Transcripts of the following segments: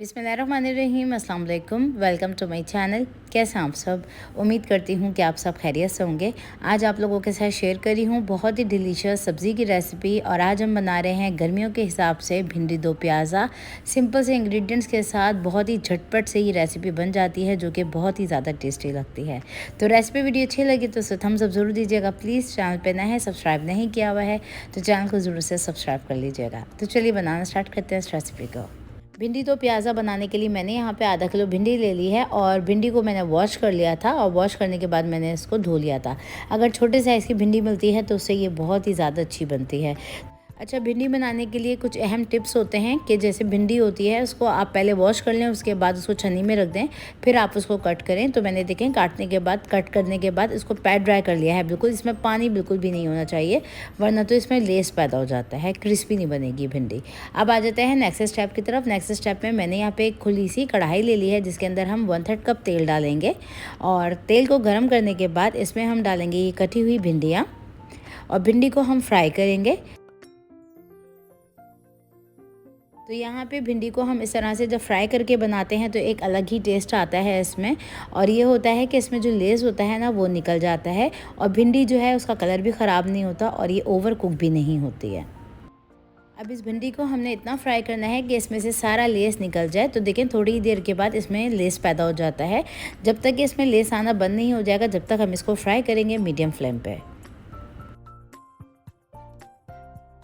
बिस्मिल्लाहिर्रहमानिर्रहीम, अस्सलाम वालेकुम। Welcome to my channel. कैसे हैं आप सब? उम्मीद करती हूँ कि आप सब खैरियत से होंगे। आज आप लोगों के साथ शेयर करी हूँ बहुत ही डिलीशियस सब्ज़ी की रेसिपी। और आज हम बना रहे हैं गर्मियों के हिसाब से भिंडी दो प्याज़ा। सिंपल से इंग्रेडिएंट्स के साथ बहुत ही झटपट से ये रेसिपी बन जाती है, जो कि बहुत ही ज़्यादा टेस्टी लगती है। तो रेसिपी वीडियो अच्छी लगी तो उसे थम्स अप ज़रूर दीजिएगा प्लीज़। चैनल पर नए हैं, सब्सक्राइब नहीं किया हुआ है तो चैनल को ज़रूर से सब्सक्राइब कर लीजिएगा। तो चलिए बनाना स्टार्ट करते हैं इस रेसिपी को। भिंडी तो प्याज़ा बनाने के लिए मैंने यहाँ पे आधा किलो भिंडी ले ली है और भिंडी को मैंने वॉश कर लिया था और वॉश करने के बाद मैंने इसको धो लिया था। अगर छोटे साइज़ की भिंडी मिलती है तो उससे ये बहुत ही ज़्यादा अच्छी बनती है। अच्छा, भिंडी बनाने के लिए कुछ अहम टिप्स होते हैं कि जैसे भिंडी होती है उसको आप पहले वॉश कर लें, उसके बाद उसको छन्नी में रख दें, फिर आप उसको कट करें। तो मैंने देखें कट करने के बाद इसको पैड ड्राई कर लिया है बिल्कुल। इसमें पानी बिल्कुल भी नहीं होना चाहिए, वरना तो इसमें लेस पैदा हो जाता है, क्रिस्पी नहीं बनेगी भिंडी। अब आ जाते हैं नेक्स्ट स्टेप की तरफ। नेक्स्ट स्टेप में मैंने यहाँ पे एक खुली सी कढ़ाई ले ली है जिसके अंदर हम 1/3 कप तेल डालेंगे। और तेल को गर्म करने के बाद इसमें हम डालेंगे ये कटी हुई भिंडियाँ और भिंडी को हम फ्राई करेंगे। तो यहाँ पे भिंडी को हम इस तरह से जब फ्राई करके बनाते हैं तो एक अलग ही टेस्ट आता है इसमें। और ये होता है कि इसमें जो लेस होता है ना वो निकल जाता है और भिंडी जो है उसका कलर भी ख़राब नहीं होता और ये ओवर कुक भी नहीं होती है। अब इस भिंडी को हमने इतना फ्राई करना है कि इसमें से सारा लेस निकल जाए। तो देखें थोड़ी देर के बाद इसमें लेस पैदा हो जाता है। जब तक इसमें लेस आना बंद नहीं हो जाएगा जब तक हम इसको फ्राई करेंगे मीडियम फ्लेम पर।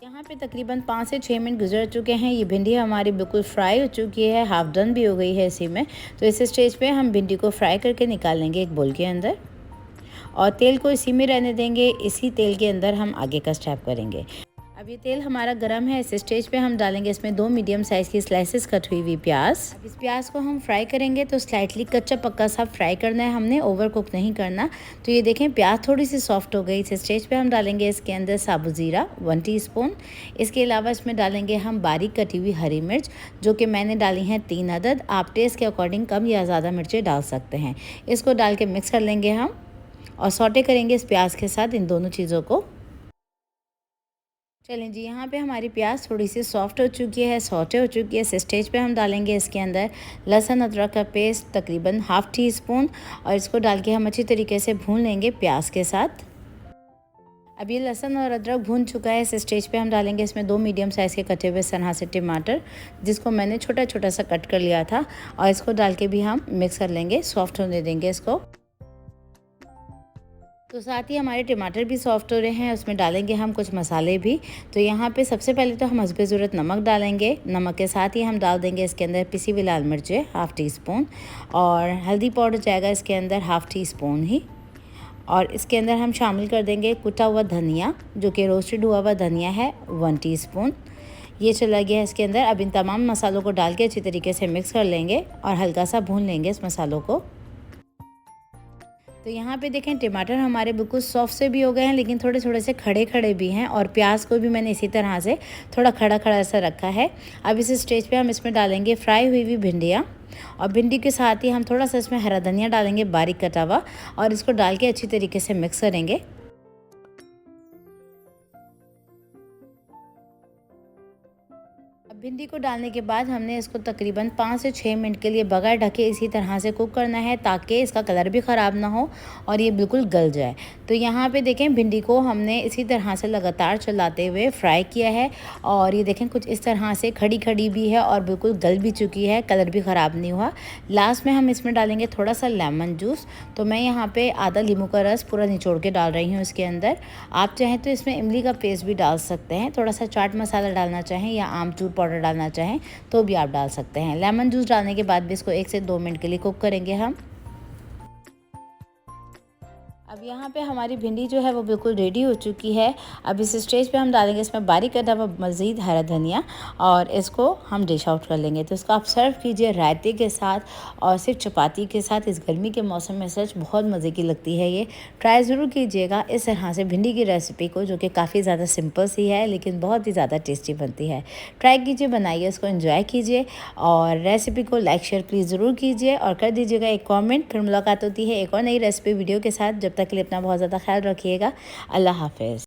यहाँ पे तकरीबन 5 से 6 मिनट गुजर चुके हैं। ये भिंडी हमारी बिल्कुल फ्राई हो चुकी है, हाफ डन भी हो गई है इसी में। तो इस स्टेज पे हम भिंडी को फ्राई करके निकाल लेंगे एक बोल के अंदर और तेल को इसी में रहने देंगे। इसी तेल के अंदर हम आगे का स्टेप करेंगे। अब ये तेल हमारा गरम है। इस स्टेज पे हम डालेंगे इसमें 2 मीडियम साइज़ की स्लाइसेस कट हुई हुई प्याज। अब इस प्याज को हम फ्राई करेंगे तो स्लाइटली कच्चा पक्का सा फ्राई करना है, हमने ओवर कुक नहीं करना। तो ये देखें प्याज थोड़ी सी सॉफ्ट हो गई। इस स्टेज पे हम डालेंगे इसके अंदर साबुत ज़ीरा 1 टीस्पून। इसके अलावा इसमें डालेंगे हम बारीक कटी हुई हरी मिर्च, जो कि मैंने डाली हैं 3 अदद। आप टेस्ट के अकॉर्डिंग कम या ज़्यादा मिर्चें डाल सकते हैं। इसको डाल के मिक्स कर लेंगे हम और सौटे करेंगे इस प्याज के साथ इन दोनों चीज़ों को। चलें जी, यहाँ पे हमारी प्याज थोड़ी सी सॉफ्ट हो चुकी है, सौटे हो चुकी है। इस स्टेज पे हम डालेंगे इसके अंदर लहसुन अदरक का पेस्ट तकरीबन ½ टीस्पून और इसको डाल के हम अच्छी तरीके से भून लेंगे प्याज के साथ। अब ये लहसुन और अदरक भून चुका है। इस स्टेज पे हम डालेंगे इसमें 2 मीडियम साइज़ के कटे हुए सन्हा से टमाटर, जिसको मैंने छोटा छोटा सा कट कर लिया था और इसको डाल के भी हम मिक्स कर लेंगे, सॉफ्ट होने देंगे इसको। तो साथ ही हमारे टमाटर भी सॉफ्ट हो रहे हैं, उसमें डालेंगे हम कुछ मसाले भी। तो यहाँ पे सबसे पहले तो हम हस्बे ज़रूरत नमक डालेंगे। नमक के साथ ही हम डाल देंगे इसके अंदर पिसी हुई लाल मिर्चें ½ टीस्पून और हल्दी पाउडर जाएगा इसके अंदर ½ टीस्पून ही। और इसके अंदर हम शामिल कर देंगे कुटा हुआ धनिया, जो कि रोस्टेड हुआ हुआ धनिया है 1 टीस्पून। ये चला गया इसके अंदर। अब इन तमाम मसालों को डाल के अच्छी तरीके से मिक्स कर लेंगे और हल्का सा भून लेंगे इस मसालों को। तो यहाँ पे देखें टमाटर हमारे बिल्कुल सॉफ्ट से भी हो गए हैं, लेकिन थोड़े थोड़े से खड़े खड़े भी हैं और प्याज को भी मैंने इसी तरह से थोड़ा खड़ा खड़ा सा रखा है। अब इस स्टेज पे हम इसमें डालेंगे फ्राई हुई हुई भिंडियाँ और भिंडी के साथ ही हम थोड़ा सा इसमें हरा धनिया डालेंगे बारीक कटा हुआ और इसको डाल के अच्छी तरीके से मिक्स करेंगे। भिंडी को डालने के बाद हमने इसको तकरीबन 5 से 6 मिनट के लिए बगैर ढके इसी तरह से कुक करना है, ताकि इसका कलर भी ख़राब ना हो और ये बिल्कुल गल जाए। तो यहाँ पे देखें भिंडी को हमने इसी तरह से लगातार चलाते हुए फ्राई किया है और ये देखें कुछ इस तरह से खड़ी खड़ी भी है और बिल्कुल गल भी चुकी है, कलर भी ख़राब नहीं हुआ। लास्ट में हम इसमें डालेंगे थोड़ा सा लेमन जूस। तो मैं यहाँ पर आधा नींबू का रस पूरा निचोड़ के डाल रही हूँ इसके अंदर। आप चाहें तो इसमें इमली का पेस्ट भी डाल सकते हैं, थोड़ा सा चाट मसाला डालना चाहें या आमचूर पाउडर डालना चाहें तो भी आप डाल सकते हैं। लेमन जूस डालने के बाद भी इसको 1 से 2 मिनट के लिए कुक करेंगे हम। अब यहाँ पे हमारी भिंडी जो है वो बिल्कुल रेडी हो चुकी है। अब इस स्टेज पे हम डालेंगे इसमें बारीक कटा हुआ मज़ीद हरा धनिया और इसको हम डिश आउट कर लेंगे। तो इसको आप सर्व कीजिए रायते के साथ और सिर्फ चपाती के साथ। इस गर्मी के मौसम में सच बहुत मज़े की लगती है। ये ट्राई ज़रूर कीजिएगा इस तरह से भिंडी की रेसिपी को, जो कि काफ़ी ज़्यादा सिंपल सी है लेकिन बहुत ही ज़्यादा टेस्टी बनती है। ट्राई कीजिए, बनाइए, इसको एंजॉय कीजिए और रेसिपी को लाइक शेयर प्लीज़ ज़रूर कीजिए और कर दीजिएगा एक कॉमेंट। फिर मुलाकात होती है एक और नई रेसिपी वीडियो के साथ। जब तक के लिए अपना बहुत ज़्यादा ख्याल रखिएगा। अल्लाह हाफ़िज़।